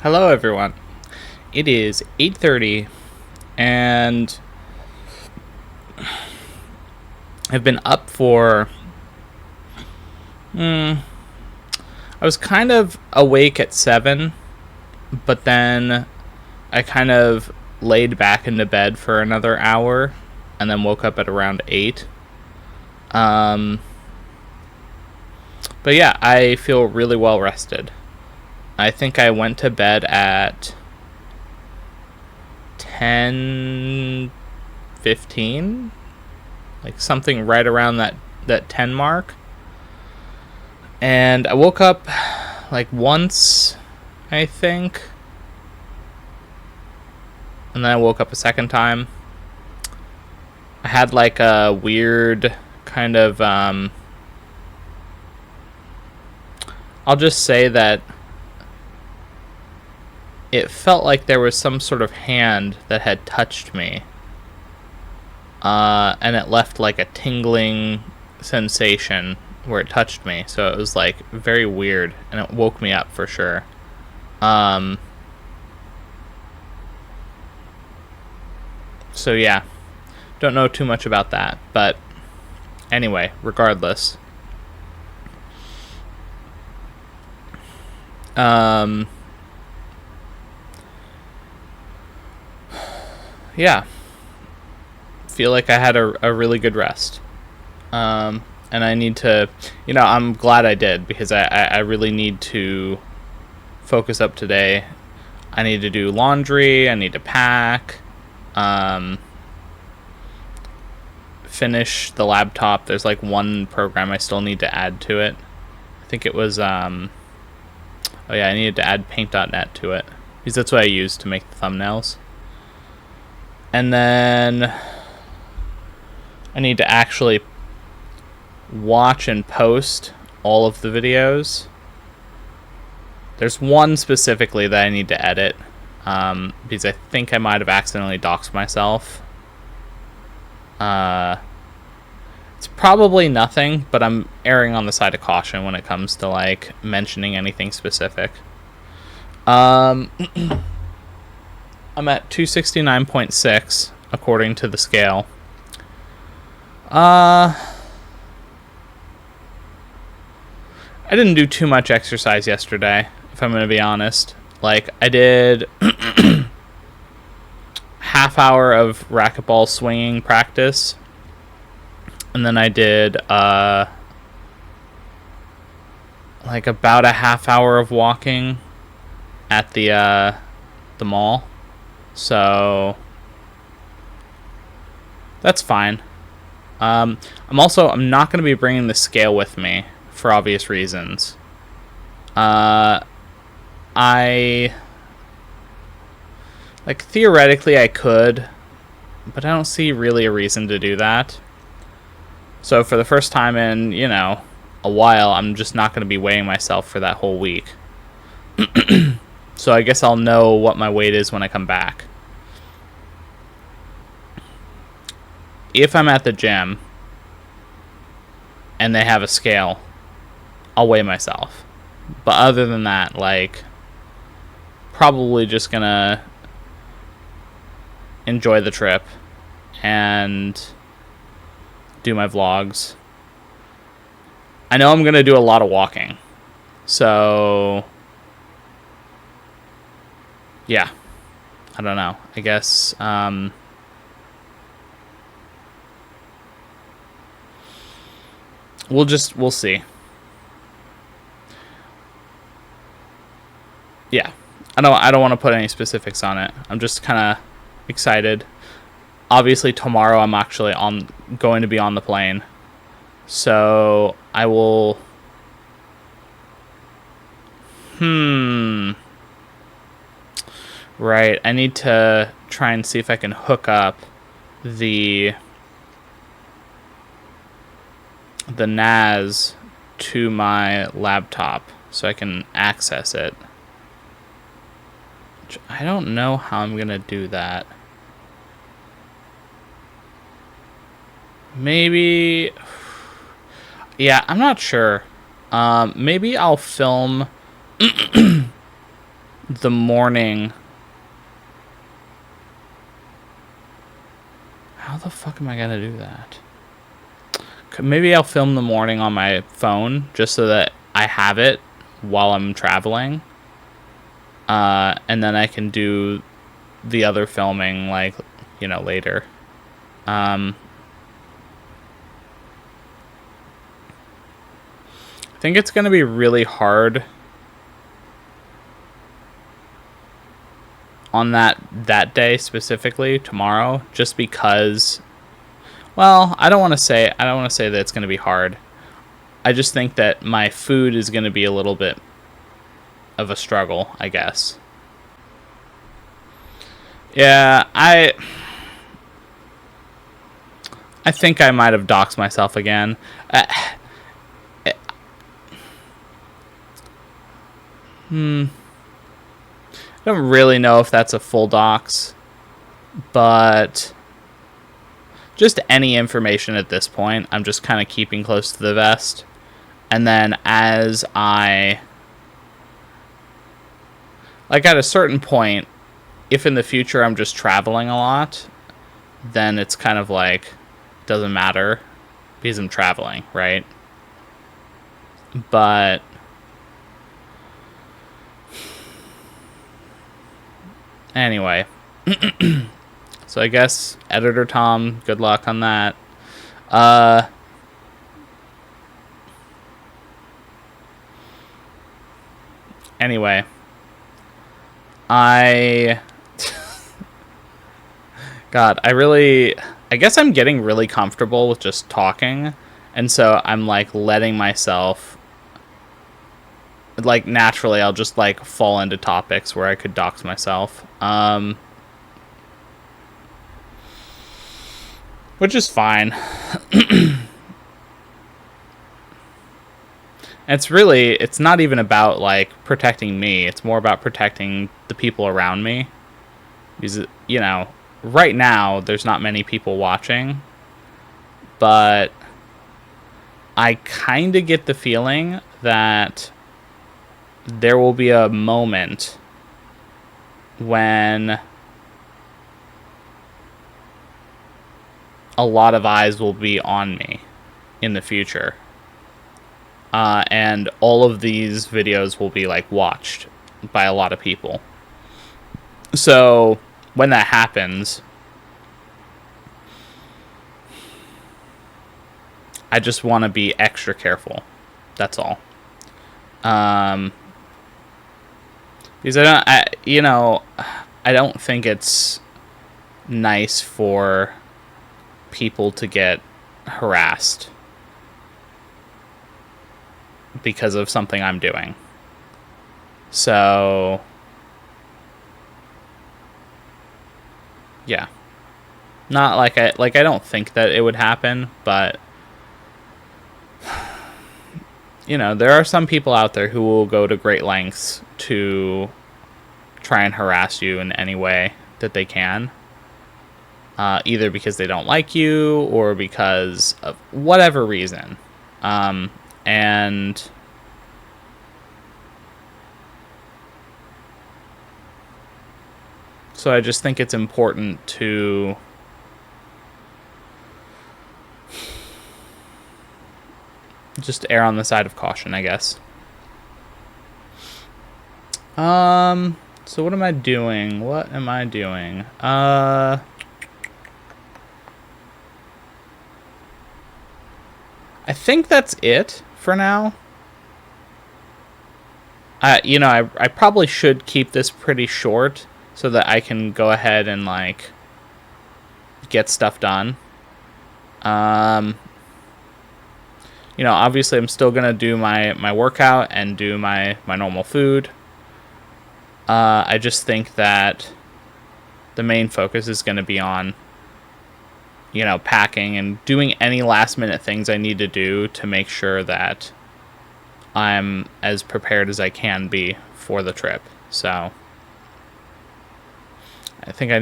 Hello, everyone. It is 8:30, and I've been up for. I was kind of awake at 7, but then I kind of laid back into bed for another hour, and then woke up at around 8. Um, but yeah, I feel really well rested. I think I went to bed at 10:15, like something right around that 10 mark. And I woke up like once, I think. And then I woke up a second time. I had like a weird kind of I'll just say that it felt like there was some sort of hand that had touched me. And it left like a tingling sensation where it touched me. So it was like very weird, and it woke me up for sure. So yeah, don't know too much about that, but anyway, regardless. Yeah, feel like I had a really good rest. And I need to, I'm glad I did, because I really need to focus up today. I need to do laundry, I need to pack, finish the laptop. There's like one program I still need to add to it. I think it was, oh yeah, I needed to add paint.net to it, because that's what I use to make the thumbnails. And then I need to actually watch and post all of the videos. There's one specifically that I need to edit, because I think I might have accidentally doxed myself. It's probably nothing, but I'm erring on the side of caution when it comes to like mentioning anything specific. I'm at 269.6 according to the scale. I didn't do too much exercise yesterday, if I'm going to be honest. Like, I did half hour of racquetball swinging practice, and then I did like about a half hour of walking at the mall. So that's fine. I'm not going to be bringing the scale with me for obvious reasons. Theoretically I could, but I don't see really a reason to do that. So for the first time in, a while, I'm just not going to be weighing myself for that whole week. So I guess I'll know what my weight is when I come back. If I'm at the gym and they have a scale, I'll weigh myself. But other than that, probably just gonna enjoy the trip and do my vlogs. I know I'm gonna do a lot of walking, so yeah, I don't know. I guess we'll see. Yeah, I don't want to put any specifics on it. I'm just kind of excited. Obviously tomorrow I'm actually going to be on the plane, so I will. Right, I need to try and see if I can hook up the NAS to my laptop so I can access it. I don't know how I'm gonna do that. Maybe, yeah, I'm not sure. Maybe I'll film the morning. How the fuck am I gonna do that? Maybe I'll film the morning on my phone just so that I have it while I'm traveling. And then I can do the other filming, like, you know, later. I think it's going to be really hard on that day specifically, tomorrow, just because, well, I don't want to say that it's going to be hard. I just think that my food is going to be a little bit of a struggle, I guess. Yeah, I think I might have doxed myself again. I don't really know if that's a full dox, but just any information at this point, I'm just kind of keeping close to the vest. And then as I, like, at a certain point, if in the future I'm just traveling a lot, then it's kind of like, doesn't matter because I'm traveling, right? But anyway, so I guess Editor Tom, good luck on that. Anyway, God, I guess I'm getting really comfortable with just talking, and so I'm, like, letting myself, like, naturally I'll just, like, fall into topics where I could dox myself. Which is fine. It's not even about, like, protecting me. It's more about protecting the people around me. Because, you know, right now, there's not many people watching. But I kind of get the feeling that there will be a moment when a lot of eyes will be on me in the future. And all of these videos will be, like, watched by a lot of people. So when that happens, I just want to be extra careful. That's all. Because I don't think it's nice for people to get harassed because of something I'm doing. So yeah. Not like I don't think that it would happen, but you know, there are some people out there who will go to great lengths to try and harass you in any way that they can. Either because they don't like you or because of whatever reason. And so I just think it's important to just err on the side of caution, I guess. So what am I doing? I think that's it for now. I probably should keep this pretty short so that I can go ahead and, like, get stuff done. Obviously I'm still going to do my workout and do my normal food. I just think that the main focus is going to be on, packing and doing any last minute things I need to do to make sure that I'm as prepared as I can be for the trip. So I think I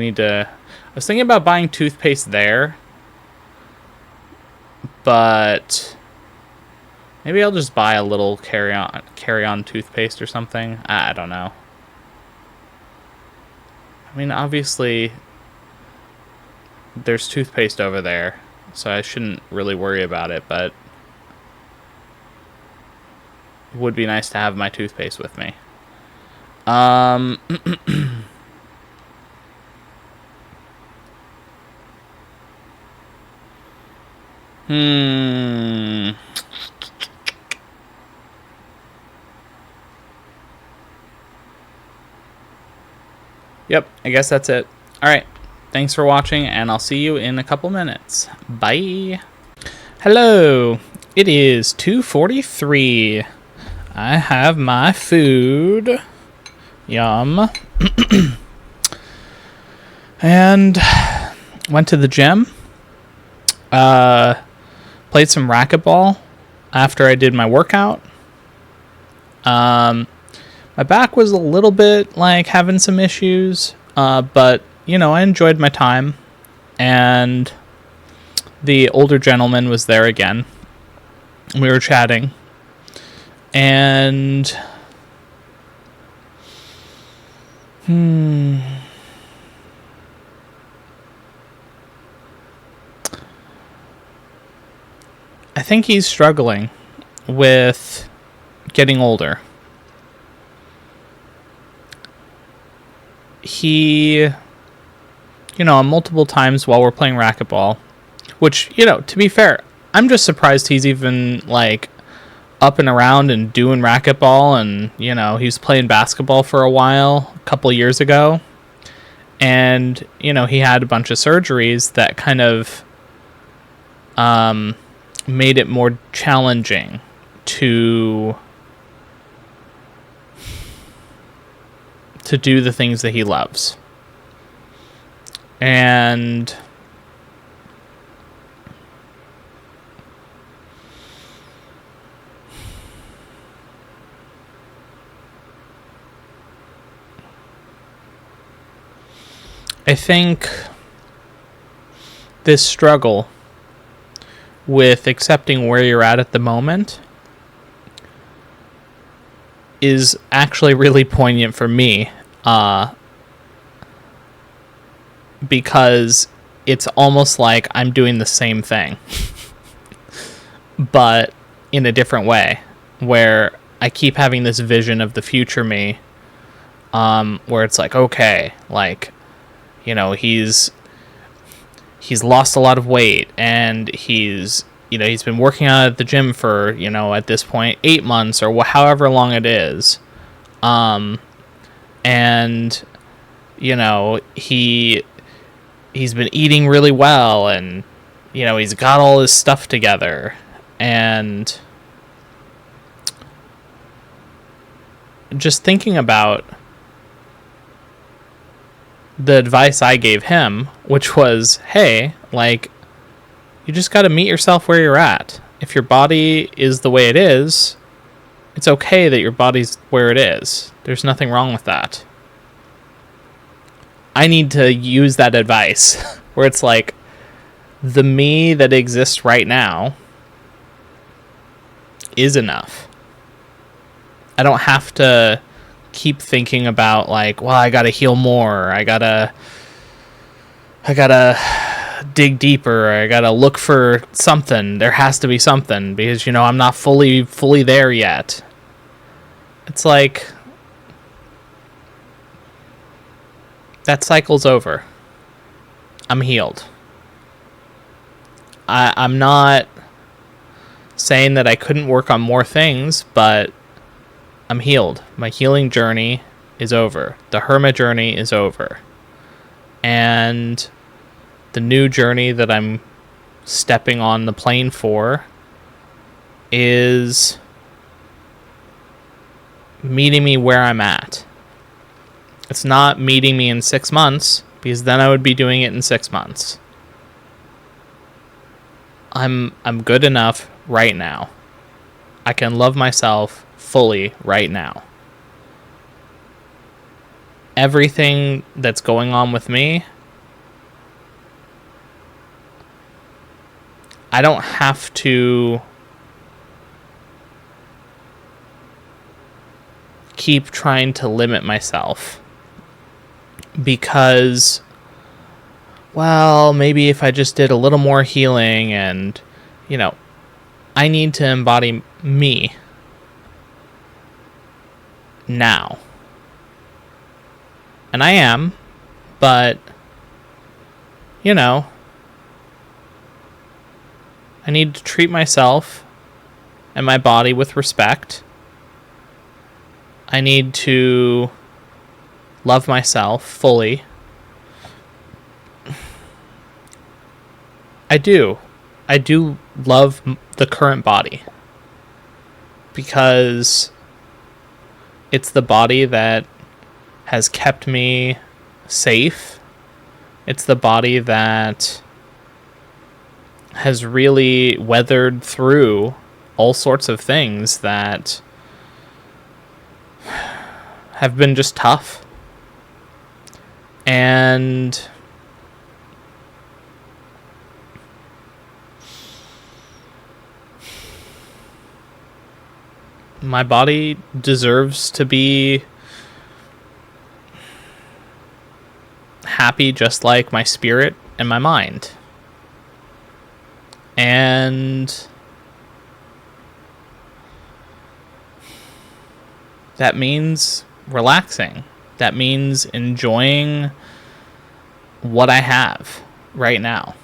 was thinking about buying toothpaste there, but maybe I'll just buy a little carry-on toothpaste or something. I don't know. I mean, obviously, there's toothpaste over there, so I shouldn't really worry about it, but it would be nice to have my toothpaste with me. Yep, I guess that's it. Alright, thanks for watching, and I'll see you in a couple minutes. Bye! Hello! It is 2:43. I have my food. Yum. And went to the gym. Played some racquetball after I did my workout. My back was a little bit like having some issues, but you know, I enjoyed my time. And the older gentleman was there again. We were chatting, and I think he's struggling with getting older. He, you know, multiple times while we're playing racquetball, which, you know, to be fair, I'm just surprised he's even, like, up and around and doing racquetball. And, you know, he was playing basketball for a while, a couple years ago. And, you know, he had a bunch of surgeries that kind of made it more challenging to do the things that he loves. And I think this struggle with accepting where you're at the moment is actually really poignant for me, because it's almost like I'm doing the same thing, but in a different way, where I keep having this vision of the future me, where it's like, okay, like, you know, he's lost a lot of weight, and he's been working out at the gym for, you know, at this point 8 months or however long it is, and you know, he's been eating really well, and you know, he's got all his stuff together. And just thinking about the advice I gave him, which was, hey, like, you just got to meet yourself where you're at. If your body is the way it is, it's okay that your body's where it is. There's nothing wrong with that. I need to use that advice where it's like, the me that exists right now is enough. I don't have to keep thinking about, like, well, I gotta heal more, I gotta dig deeper, I gotta look for something, there has to be something, because, you know, I'm not fully there yet. It's like, that cycle's over. I'm healed. I'm not saying that I couldn't work on more things, but I'm healed. My healing journey is over. The hermit journey is over. And the new journey that I'm stepping on the plane for is meeting me where I'm at. It's not meeting me in 6 months, because then I would be doing it in 6 months. I'm good enough right now. I can love myself fully right now. Everything that's going on with me, I don't have to keep trying to limit myself because, well, maybe if I just did a little more healing and, I need to embody me now. And I am, but, I need to treat myself and my body with respect. I need to love myself fully. I do love the current body because it's the body that has kept me safe. It's the body that has really weathered through all sorts of things that have been just tough. And my body deserves to be happy just like my spirit and my mind. And that means relaxing. That means enjoying what I have right now.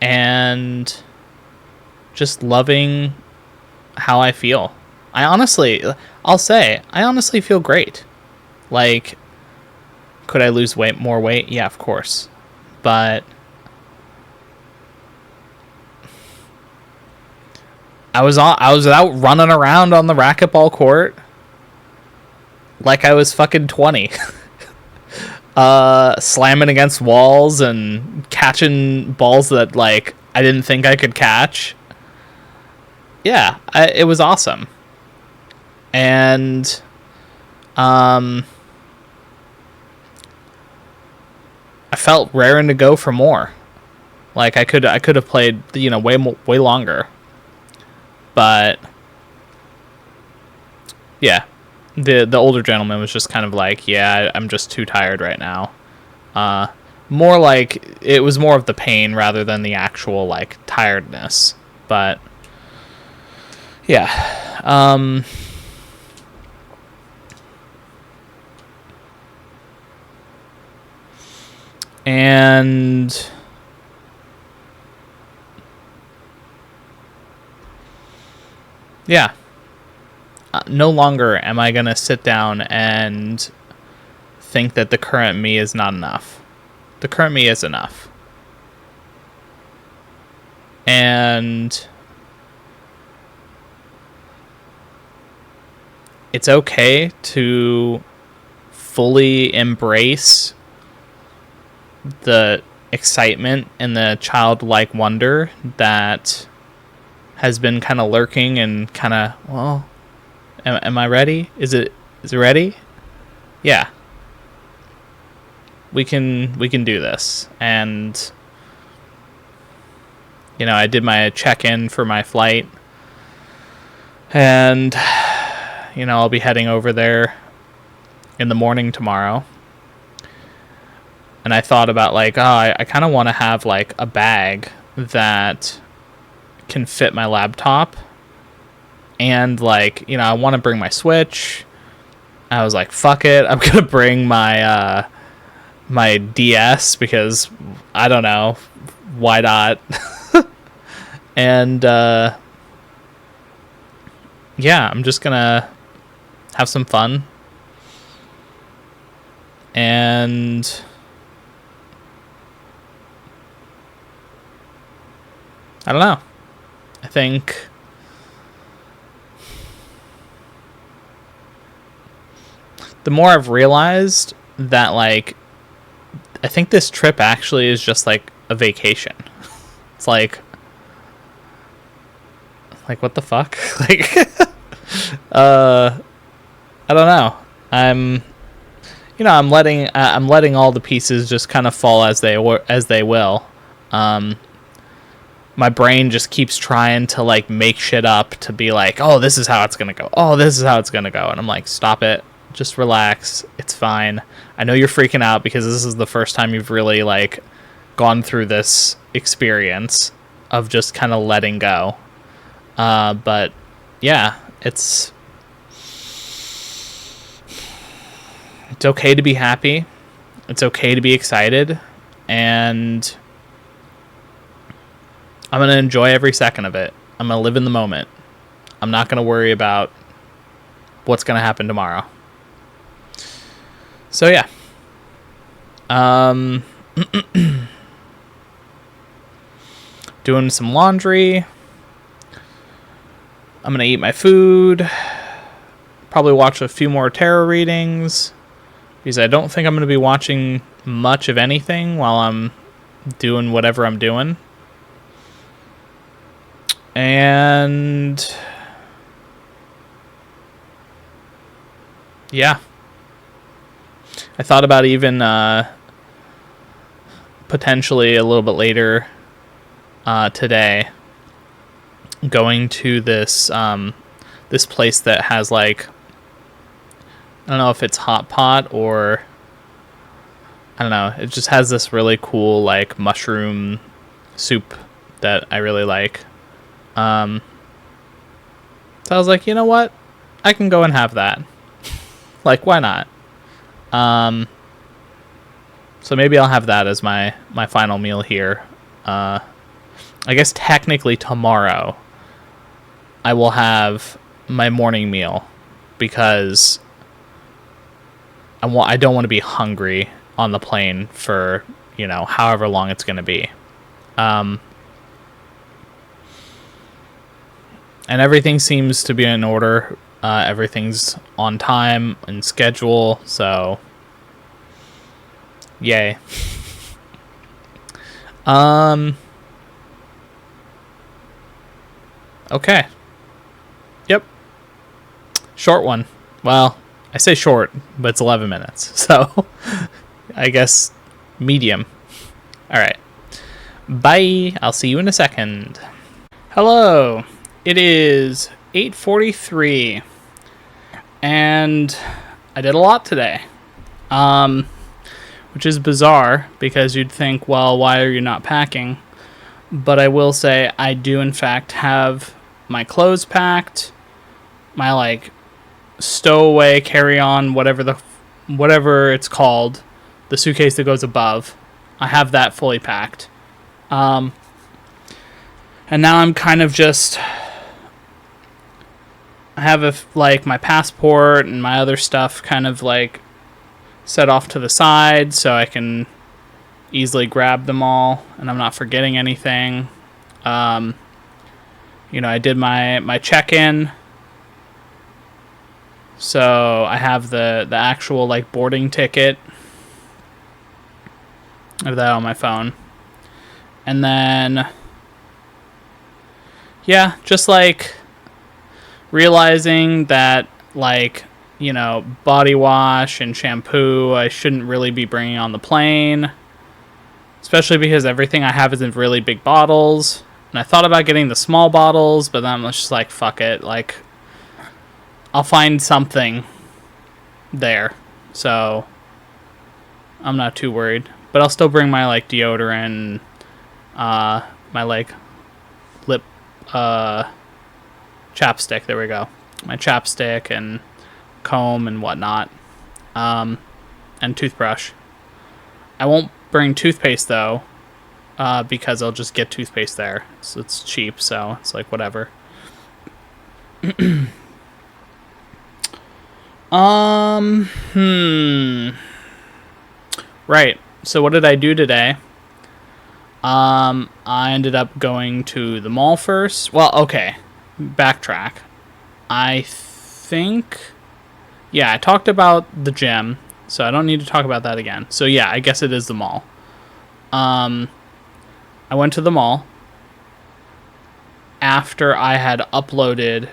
And just loving how I feel. I'll say, I honestly feel great. Like, could I lose more weight? Yeah, of course. But I was out running around on the racquetball court like I was fucking 20. Slamming against walls and catching balls that, like, I didn't think I could catch. Yeah, it was awesome. And I felt raring to go for more. Like, I could have played, way longer. But yeah, the older gentleman was just kind of like, yeah, I'm just too tired right now. More like it was more of the pain rather than the actual, like, tiredness. But yeah, and yeah, no longer am I gonna sit down and think that the current me is not enough. The current me is enough. And it's okay to fully embrace the excitement and the childlike wonder that has been kind of lurking and kind of, well, am I ready? Is it ready? Yeah. We can do this. And I did my check-in for my flight. And I'll be heading over there in the morning tomorrow. And I thought about, like, I kind of want to have, like, a bag that can fit my laptop. And, like, I want to bring my Switch. I was like, fuck it. I'm going to bring my my DS because, I don't know, why not? And, yeah, I'm just going to have some fun. And I don't know. I think the more I've realized that, like, I think this trip actually is just like a vacation. It's like what the fuck? Like, I don't know. I'm letting all the pieces just kind of fall as they will. My brain just keeps trying to, like, make shit up to be like, oh, this is how it's gonna go. Oh, this is how it's gonna go. And I'm like, stop it. Just relax. It's fine. I know you're freaking out because this is the first time you've really, like, gone through this experience of just kind of letting go. But, yeah, it's okay to be happy. It's okay to be excited. And I'm going to enjoy every second of it. I'm going to live in the moment. I'm not going to worry about what's going to happen tomorrow. So, yeah. Doing some laundry. I'm going to eat my food. Probably watch a few more tarot readings. Because I don't think I'm going to be watching much of anything while I'm doing whatever I'm doing. And yeah. I thought about even potentially a little bit later today going to this this place that has, like, I don't know if it's hot pot or I don't know. It just has this really cool, like, mushroom soup that I really like. So I was like, you know what? I can go and have that. Like, why not? So maybe I'll have that as my final meal here. I guess technically tomorrow I will have my morning meal because I don't want to be hungry on the plane for, however long it's going to be. And everything seems to be in order. Everything's on time and schedule, so yay. Okay. Yep. Short one. Well, I say short, but it's 11 minutes, so I guess medium. All right. Bye. I'll see you in a second. Hello. It is 8:43, and I did a lot today, which is bizarre because you'd think, well, why are you not packing? But I will say I do, in fact, have my clothes packed, my, like, stowaway carry-on, whatever it's called, the suitcase that goes above. I have that fully packed. And now I'm kind of just, I have my passport and my other stuff kind of, like, set off to the side so I can easily grab them all and I'm not forgetting anything. I did my check-in, so I have the actual, like, boarding ticket. I have that on my phone. And then, yeah, just, like, realizing that, like, body wash and shampoo I shouldn't really be bringing on the plane, especially because everything I have is in really big bottles. And I thought about getting the small bottles, but then I was just like, fuck it, like, I'll find something there, so I'm not too worried. But I'll still bring my, like, deodorant, my, like, lip chapstick, there we go, my chapstick and comb and whatnot, and toothbrush. I won't bring toothpaste though, because I'll just get toothpaste there, so it's cheap, so it's like whatever. Right, so what did I do today? I ended up going to the mall first. Well, okay, backtrack. I talked about the gym, so I don't need to talk about that again. So yeah, I guess it is the mall. I went to the mall after I had uploaded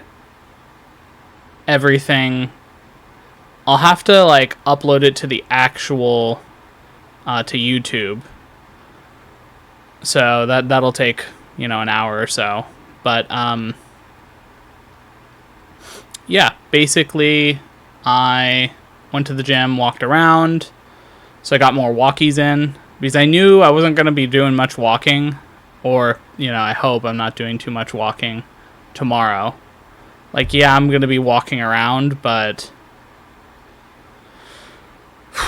everything. I'll have to, like, upload it to the actual to YouTube. So that'll take, an hour or so. But yeah, basically I went to the gym, walked around, so I got more walkies in, because I knew I wasn't going to be doing much walking, or, you know, I hope I'm not doing too much walking tomorrow. Like, yeah, I'm going to be walking around, but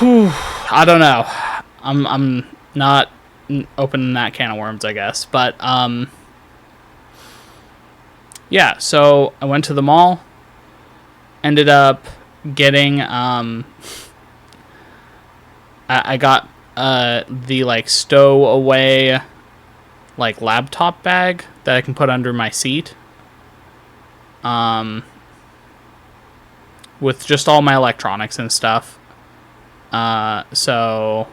I don't know. I'm not opening that can of worms, I guess. But yeah, so I went to the mall, ended up getting I got the like stowaway like laptop bag that I can put under my seat. With just all my electronics and stuff. So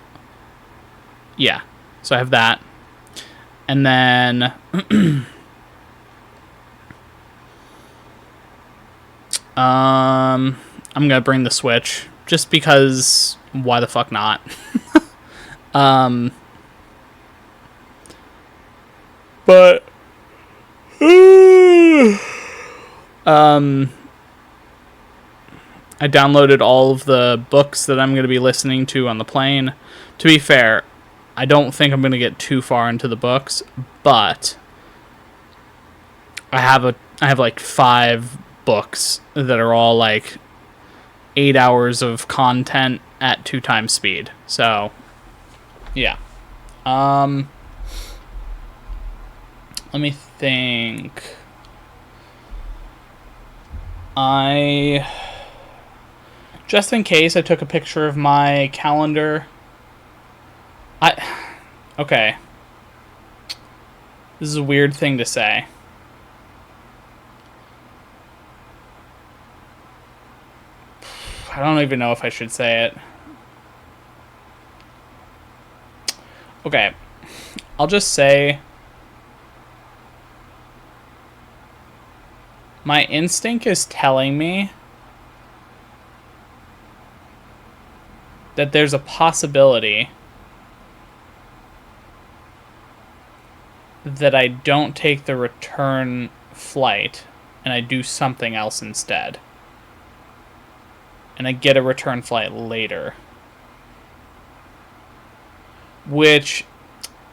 yeah. So I have that. And then I'm gonna bring the Switch just because why the fuck not? But I downloaded all of the books that I'm going to be listening to on the plane. To be fair, I don't think I'm going to get too far into the books, but I have like 5 books that are all like 8 hours of content at 2 times speed. So, yeah. Let me think. Just in case, I took a picture of my calendar. Okay. This is a weird thing to say. I don't even know if I should say it. Okay. I'll just say my instinct is telling me that there's a possibility that I don't take the return flight and I do something else instead. And I get a return flight later. Which,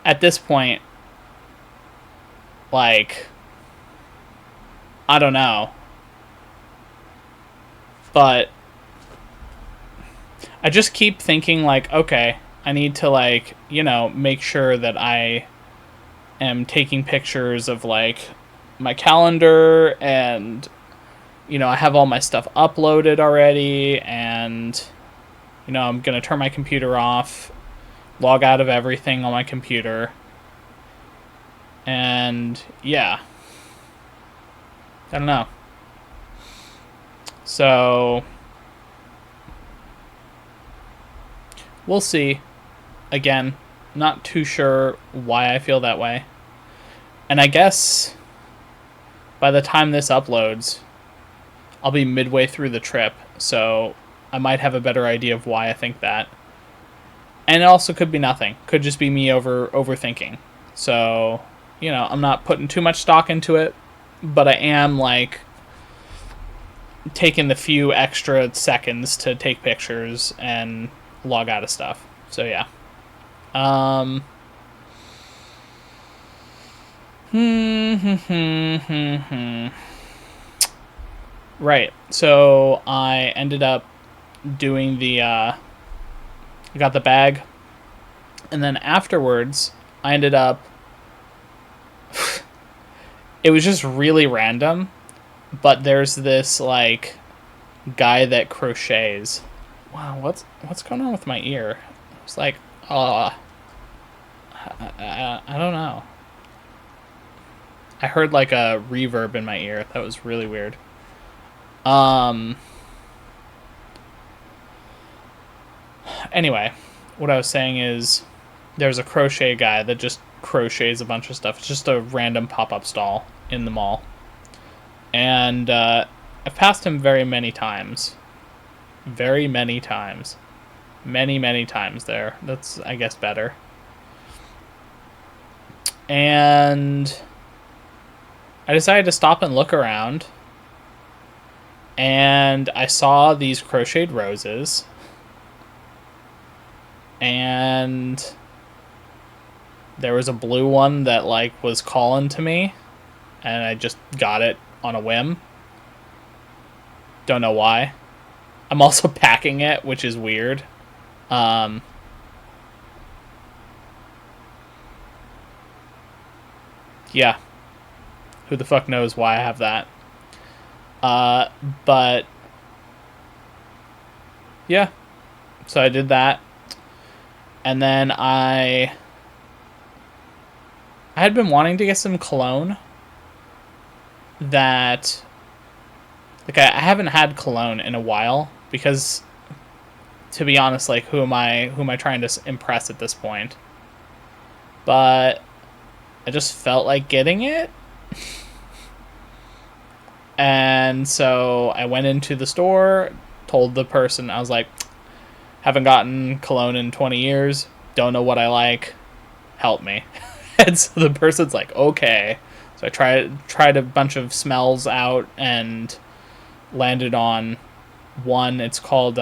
at this point, like, I don't know. But I just keep thinking, like, okay, I need to, like, you know, make sure that I am taking pictures of, like, my calendar and, you know, I have all my stuff uploaded already and, you know, I'm going to turn my computer off, log out of everything on my computer, and, yeah. I don't know. So we'll see. Again, not too sure why I feel that way. And I guess by the time this uploads, I'll be midway through the trip, so I might have a better idea of why I think that. And it also could be nothing. Could just be me overthinking. So, you know, I'm not putting too much stock into it, but I am, like, taking the few extra seconds to take pictures and log out of stuff. So, yeah. Right. So, I ended up doing the, I got the bag, and then afterwards, I ended up, it was just really random, but there's this, like, guy that crochets. Wow, what's going on with my ear? It's like, I don't know. I heard, like, a reverb in my ear. That was really weird. Anyway, what I was saying is there's a crochet guy that just crochets a bunch of stuff. It's just a random pop-up stall in the mall. And I've passed him very many times. Very many times. Many times there. That's, I guess, better. And I decided to stop and look around. And I saw these crocheted roses. and there was a blue one that like was calling to me, and I just got it on a whim. Don't know why. I'm also packing it, which is weird. Yeah. Who the fuck knows why I have that? But yeah. So I did that. And then I had been wanting to get some cologne that like I haven't had cologne in a while because to be honest, like who am I trying to impress at this point? But I just felt like getting it. And so I went into the store, told the person, I was like, haven't gotten cologne in 20 years, don't know what I like, help me. And so the person's like, okay. So I tried a bunch of smells out and landed on one. It's called,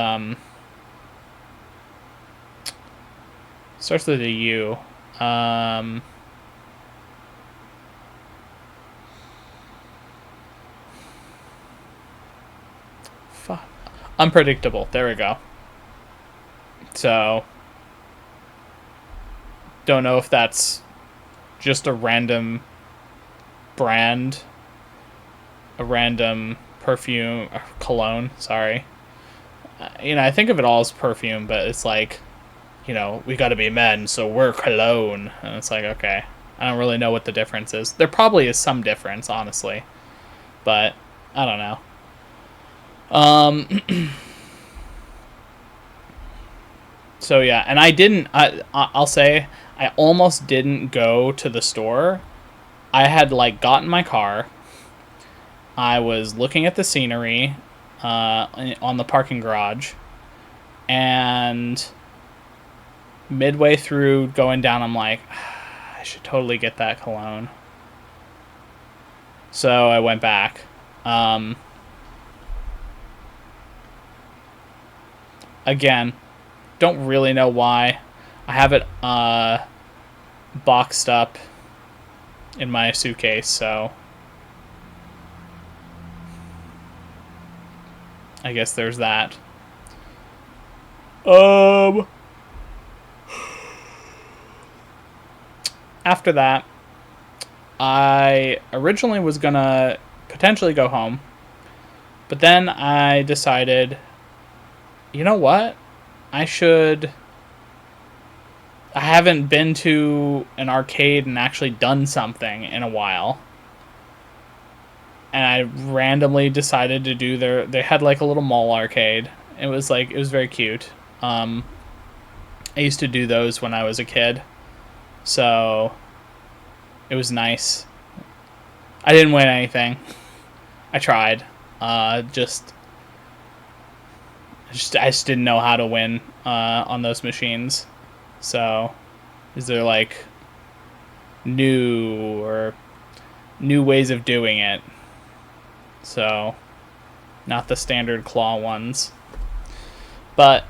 starts with a U. Unpredictable. There we go. So, don't know if that's just a random brand, a random perfume, cologne, sorry. I think of it all as perfume, but it's like, we gotta be men, so we're cologne. And it's like, okay. I don't really know what the difference is. There probably is some difference, honestly. But, I don't know. So yeah, and I'll say I almost didn't go to the store. I had like gotten my car. I was looking at the scenery on the parking garage, and midway through going down, I'm like, I should totally get that cologne. So I went back. Again, don't really know why. I have it boxed up in my suitcase, so I guess there's that. After that, I originally was gonna potentially go home, but then I decided, you know what? I haven't been to an arcade and actually done something in a while. And I randomly decided to do they had like a little mall arcade. It was very cute. I used to do those when I was a kid. So it was nice. I didn't win anything. I tried. I just didn't know how to win on those machines. So, is there like new ways of doing it? So, not the standard claw ones. But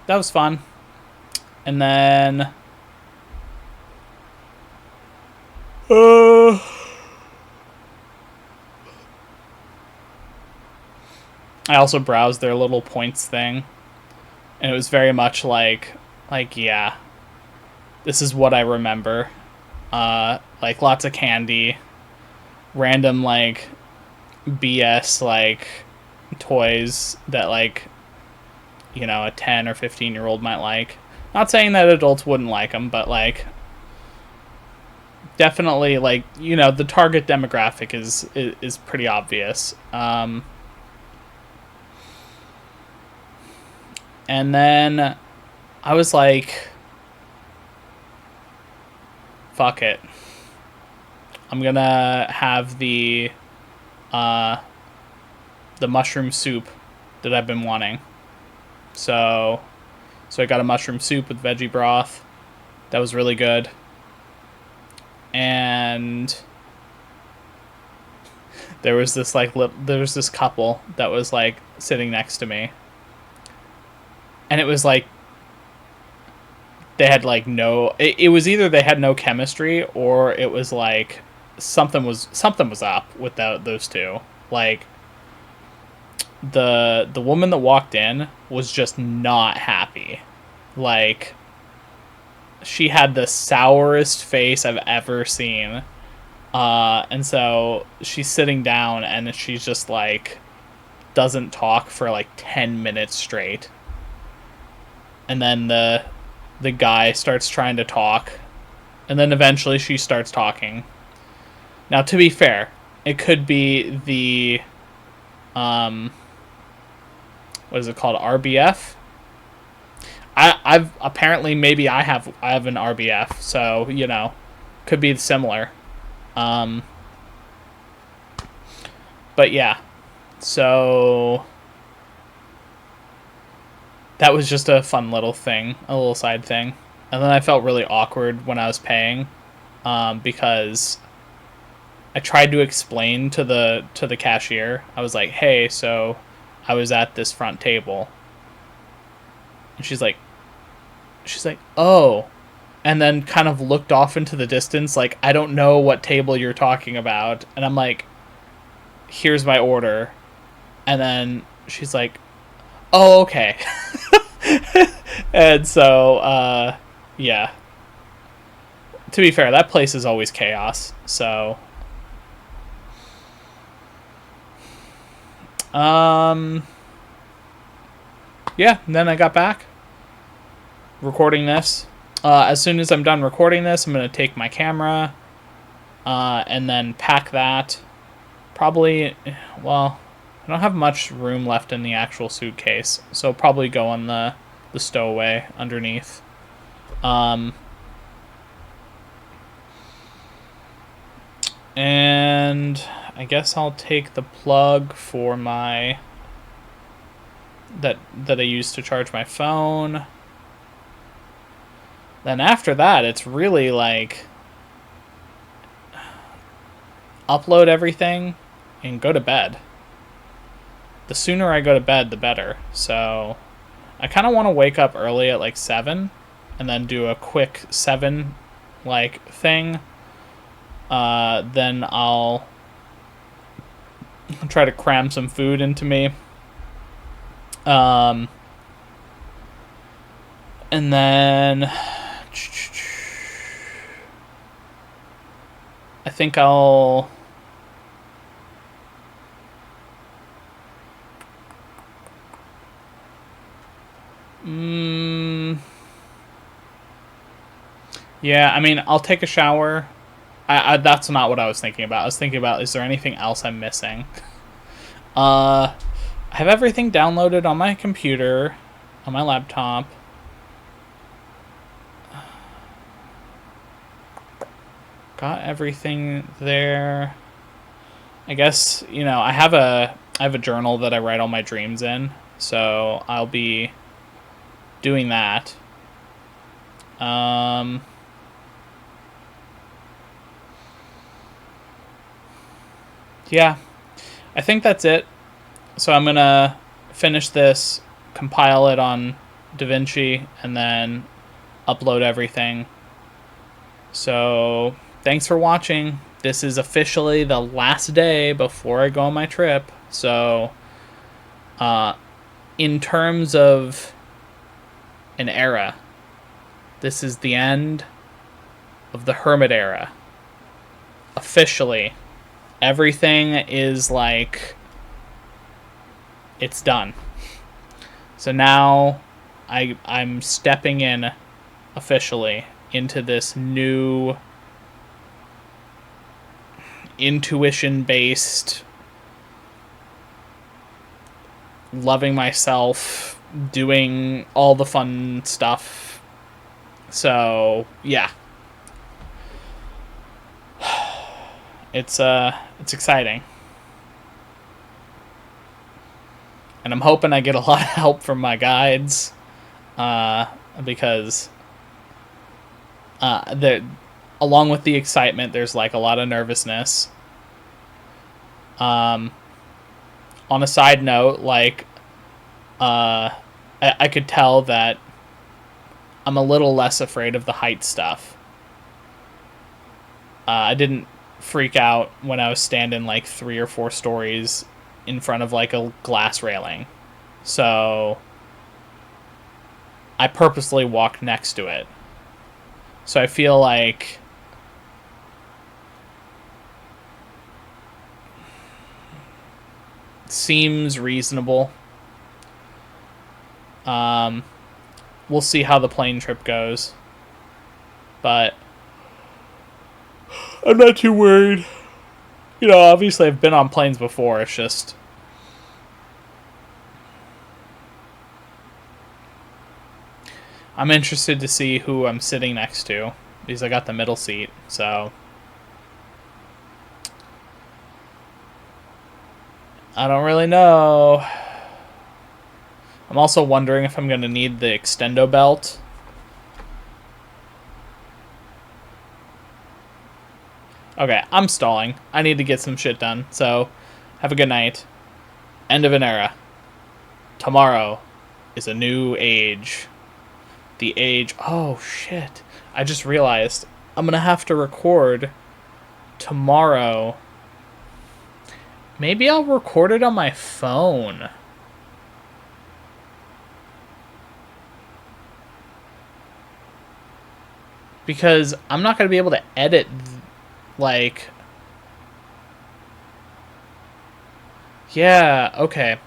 that was fun. And then I also browsed their little points thing, and it was very much like yeah, this is what I remember. Like lots of candy, random like BS like toys that like a 10 or 15-year-old might like. Not saying that adults wouldn't like them, but like definitely like the target demographic is pretty obvious. And then I was like, fuck it. I'm gonna have the mushroom soup that I've been wanting. So I got a mushroom soup with veggie broth. That was really good. And there was this couple that was like sitting next to me. And it was like they had like no. It was either they had no chemistry or it was like something was up with those two. Like the woman that walked in was just not happy. Like she had the sourest face I've ever seen. And so she's sitting down and she's just like doesn't talk for like 10 minutes straight. And then the guy starts trying to talk, and then eventually she starts talking. Now, to be fair, it could be the what is it called, RBF? I've apparently maybe I have an RBF, so could be similar. But yeah, so that was just a fun little thing, a little side thing. And then I felt really awkward when I was paying, because I tried to explain to the cashier. I was like, "Hey, so I was at this front table," and she's like, "Oh," and then kind of looked off into the distance, like, "I don't know what table you're talking about," and I'm like, "Here's my order," and then she's like, "Oh, okay." And so, yeah. To be fair, that place is always chaos, so... Yeah, and then I got back. Recording this. As soon as I'm done recording this, I'm going to take my camera, and then pack that. Probably, well... I don't have much room left in the actual suitcase, so probably go on the stowaway underneath. And I guess I'll take the plug for my that I use to charge my phone. Then after that, it's really like upload everything and go to bed. The sooner I go to bed, the better. So I kind of want to wake up early at like 7 and then do a quick 7 like thing. Then I'll try to cram some food into me. And then I think I'll... Yeah, I mean, I'll take a shower. That's not what I was thinking about. I was thinking about, is there anything else I'm missing? I have everything downloaded on my computer, on my laptop. Got everything there. I guess, I have a journal that I write all my dreams in, so I'll be doing that. Yeah, I think that's it. So I'm going to finish this, compile it on DaVinci, and then upload everything. So thanks for watching. This is officially the last day before I go on my trip. So in terms of an era, this is the end of the Hermit era. Officially. Everything is like, it's done. So now I'm stepping in officially into this new intuition-based, loving myself, doing all the fun stuff. So yeah, it's exciting, and I'm hoping I get a lot of help from my guides, because along with the excitement, there's like a lot of nervousness. On a side note, like I could tell that I'm a little less afraid of the height stuff. I didn't freak out when I was standing like 3 or 4 stories in front of like a glass railing. So I purposely walked next to it. So I feel like seems reasonable. We'll see how the plane trip goes. But I'm not too worried. You know, obviously I've been on planes before. It's just I'm interested to see who I'm sitting next to because I got the middle seat. So I don't really know. I'm also wondering if I'm going to need the extendo belt. Okay, I'm stalling. I need to get some shit done. So, have a good night. End of an era. Tomorrow is a new age. The age... Oh, shit. I just realized I'm going to have to record tomorrow. Maybe I'll record it on my phone. Because I'm not going to be able to edit, like... Yeah, okay.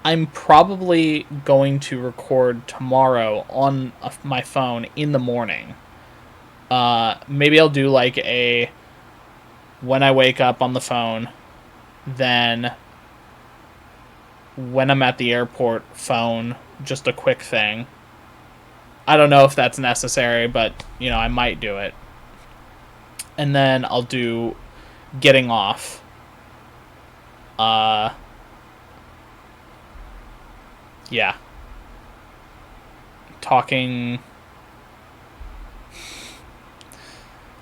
I'm probably going to record tomorrow on my phone in the morning. Maybe I'll do like a... When I wake up on the phone, then when I'm at the airport, phone, just a quick thing. I don't know if that's necessary, but, you know, I might do it. And then I'll do getting off. Yeah. Talking...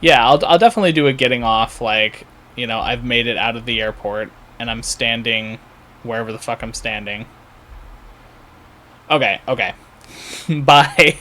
Yeah, I'll definitely do a getting off, like, you know, I've made it out of the airport, and I'm standing wherever the fuck I'm standing. Okay. Bye.